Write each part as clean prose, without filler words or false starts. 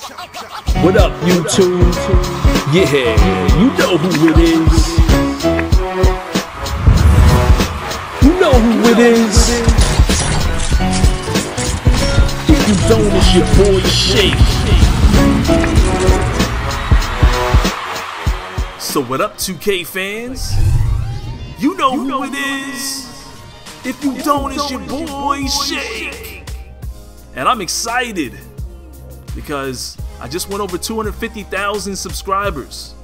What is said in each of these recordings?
What up, YouTube? Yeah, you know who it is. You know who it is. If you don't, it's your boy Shake. So what up, 2K fans? You know who it is. If you don't, it's your boy Shake. And I'm excited because I just went over 250,000 subscribers.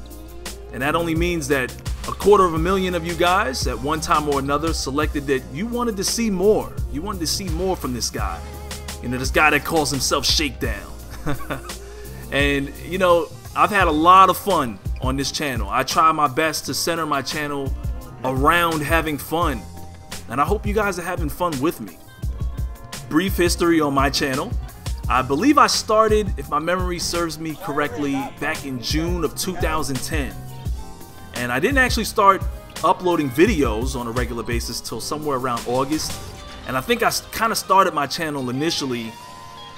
And that only means that 250,000 of you guys at one time or another selected that you wanted to see more. You wanted to see more from this guy. You know, this guy that calls himself Shakedown. And, you know, I've had a lot of fun on this channel. I try my best to center my channel around having fun. And I hope you guys are having fun with me. Brief history on my channel. I believe I started, if my memory serves me correctly, back in June of 2010. And I didn't actually start uploading videos on a regular basis till somewhere around August. And I think I kind of started my channel initially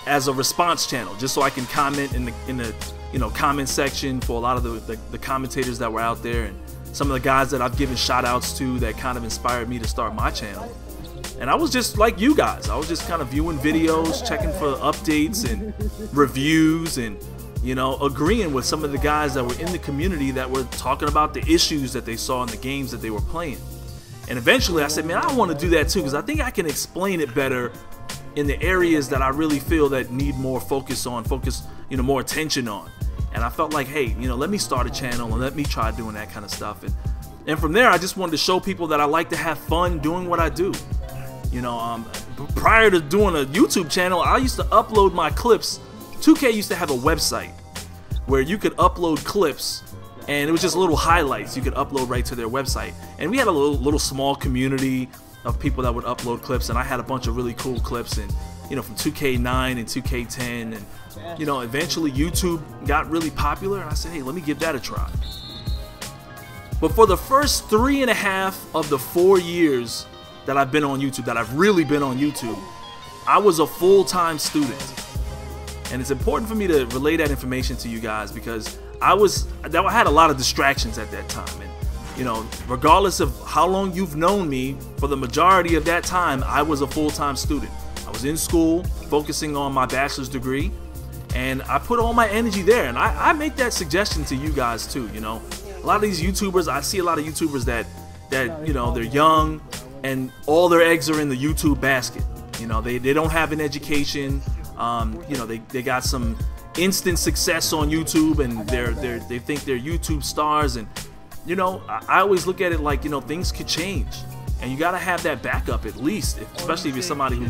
as a response channel, just so I can comment in the comment section for a lot of the commentators that were out there, and some of the guys that I've given shout outs to that kind of inspired me to start my channel. And I was just like you guys. I was just kind of viewing videos, checking for updates and reviews, and, you know, agreeing with some of the guys that were in the community that were talking about the issues that they saw in the games that they were playing. And eventually I said, man, I want to do that too, because I think I can explain it better in the areas that I really feel that need more focus, you know, more attention on. And I felt like, hey, you know, let me start a channel and let me try doing that kind of stuff. And from there, I just wanted to show people that I like to have fun doing what I do. You know, prior to doing a YouTube channel, I used to upload my clips. 2K used to have a website where you could upload clips, and it was just little highlights you could upload right to their website. And we had a little small community of people that would upload clips, and I had a bunch of really cool clips, and, you know, from 2K9 and 2K10, and, you know, eventually YouTube got really popular, and I said, hey, let me give that a try. But for the first 3.5 of the 4 years that I've been on YouTube, that I've really been on YouTube, I was a full-time student. And it's important for me to relay that information to you guys, because I had a lot of distractions at that time. And, you know, regardless of how long you've known me, for the majority of that time, I was a full-time student. I was in school, focusing on my bachelor's degree, and I put all my energy there. And I make that suggestion to you guys too. You know, a lot of these YouTubers, I see a lot of YouTubers that you know, they're young and all their eggs are in the YouTube basket. You know, they don't have an education. You know, they got some instant success on YouTube, and they think they're YouTube stars. And, you know, I always look at it like, you know, things could change, and you got to have that backup at least, especially if you're somebody who,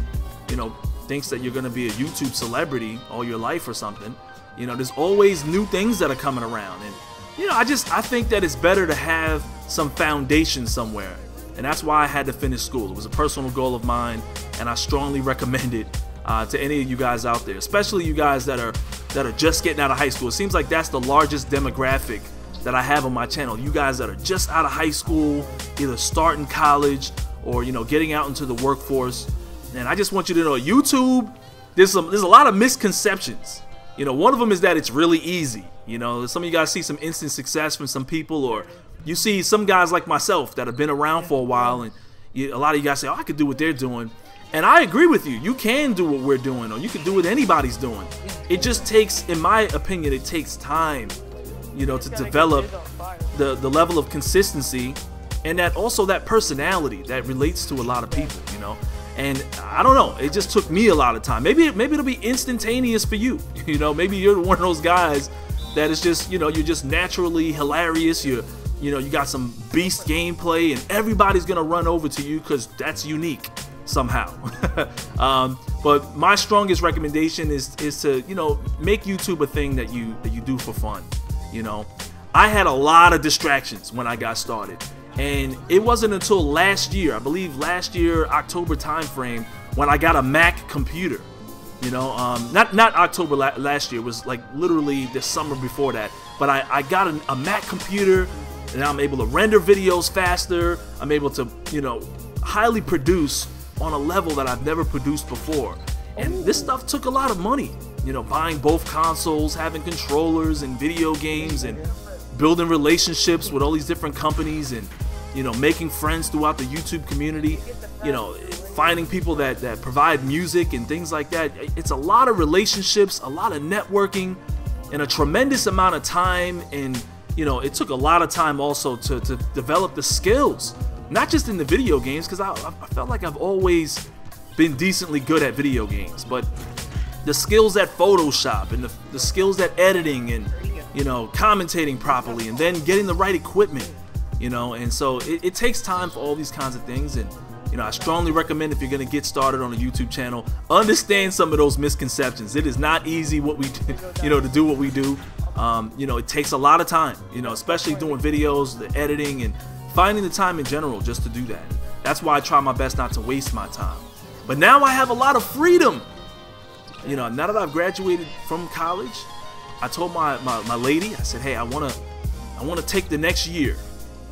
you know, thinks that you're going to be a YouTube celebrity all your life or something. You know, there's always new things that are coming around, and, you know, I think that it's better to have some foundation somewhere. And that's why I had to finish school. It was a personal goal of mine, and I strongly recommend it to any of you guys out there, especially you guys that are just getting out of high school. It seems like that's the largest demographic that I have on my channel. You guys that are just out of high school, either starting college or, you know, getting out into the workforce. And I just want you to know, YouTube, there's a lot of misconceptions. You know, one of them is that it's really easy. You know, some of you guys see some instant success from some people, or you see some guys like myself that have been around for a while, and a lot of you guys say, oh, I could do what they're doing. And I agree with you. You can do what we're doing, or you can do what anybody's doing. It just takes, in my opinion, it takes time, you know, to develop the level of consistency, and that also that personality that relates to a lot of people, you know. And I don't know, it just took me a lot of time. Maybe it'll be instantaneous for you. You know, maybe you're one of those guys that is just, you know, you're just naturally hilarious. You know, you got some beast gameplay, and everybody's gonna run over to you because that's unique somehow. But my strongest recommendation is to, you know, make YouTube a thing that you do for fun. You know, I had a lot of distractions when I got started, and it wasn't until last year, I believe last year October time frame, when I got a Mac computer. You know, not October last year, it was like literally the summer before that. But I got a Mac computer, and I'm able to render videos faster. I'm able to, you know, highly produce on a level that I've never produced before. And this stuff took a lot of money. you know, buying both consoles, having controllers and video games, and building relationships with all these different companies, and, you know, making friends throughout the YouTube community, you know, finding people that provide music and things like that. It's a lot of relationships, a lot of networking, and a tremendous amount of time. And, you know, it took a lot of time also to develop the skills, not just in the video games, because I felt like I've always been decently good at video games, but the skills at Photoshop and the skills at editing and, you know, commentating properly, and then getting the right equipment, you know. And so it takes time for all these kinds of things. And, you know, I strongly recommend, if you're going to get started on a YouTube channel, understand some of those misconceptions. It is not easy what we do, you know, to do what we do. You know, it takes a lot of time, you know, especially doing videos, the editing, and finding the time in general just to do that. That's why I try my best not to waste my time. But now I have a lot of freedom. You know, now that I've graduated from college, I told my lady, I said, hey, I want to take the next year,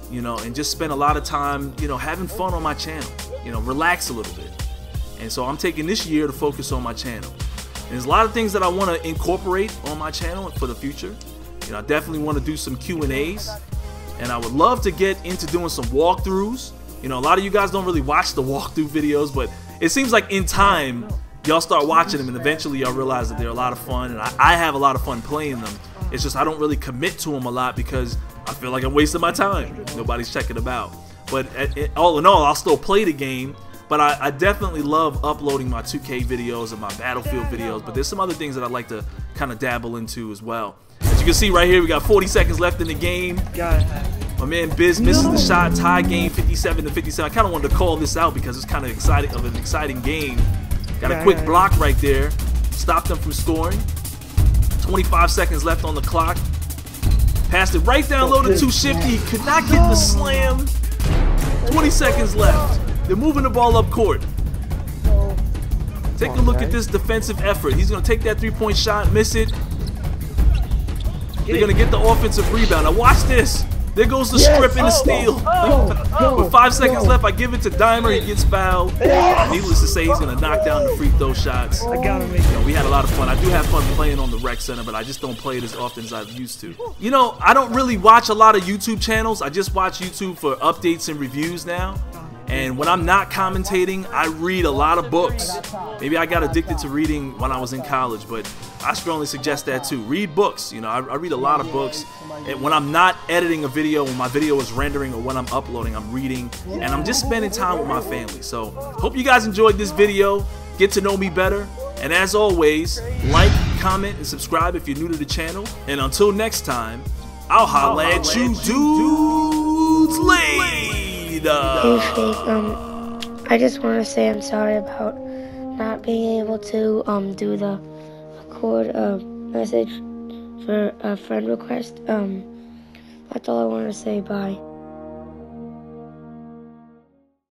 you know, and just spend a lot of time, you know, having fun on my channel, you know, relax a little bit. And so I'm taking this year to focus on my channel. And there's a lot of things that I want to incorporate on my channel for the future. You know, I definitely want to do some Q&As, and I would love to get into doing some walkthroughs. You know, a lot of you guys don't really watch the walkthrough videos, but it seems like in time, y'all start watching them, and eventually y'all realize that they're a lot of fun, and I have a lot of fun playing them. It's just I don't really commit to them a lot because I feel like I'm wasting my time. Nobody's checking them out. But all in all, I'll still play the game. But I definitely love uploading my 2K videos and my Battlefield videos. But there's some other things that I'd like to kind of dabble into as well. As you can see right here, we got 40 seconds left in the game. My man Biz misses the shot. Tie game 57-57. I kind of wanted to call this out because it's kind of an exciting game. Got a quick block right there. Stopped them from scoring. 25 seconds left on the clock. Passed it right down low to 250. Could not get the slam. 20 seconds left. They're moving the ball up court. Take a look at this defensive effort. He's going to take that three-point shot, miss it. They're going to get the offensive rebound. Now watch this. There goes the strip and the steal. With 5 seconds left, I give it to Dimer. He gets fouled. Needless to say, he's going to knock down the free throw shots. You know, we had a lot of fun. I do have fun playing on the rec center, but I just don't play it as often as I used to. You know, I don't really watch a lot of YouTube channels. I just watch YouTube for updates and reviews now. And when I'm not commentating, I read a lot of books. Maybe I got addicted to reading when I was in college, but I strongly suggest that too. Read books. You know, I read a lot of books. And when I'm not editing a video, when my video is rendering, or when I'm uploading, I'm reading. And I'm just spending time with my family. So, hope you guys enjoyed this video. Get to know me better. And as always, like, comment, and subscribe if you're new to the channel. And until next time, I'll holla at you dudes later. Hey Shake, I just want to say I'm sorry about not being able to do the record a message for a friend request. That's all I want to say. Bye.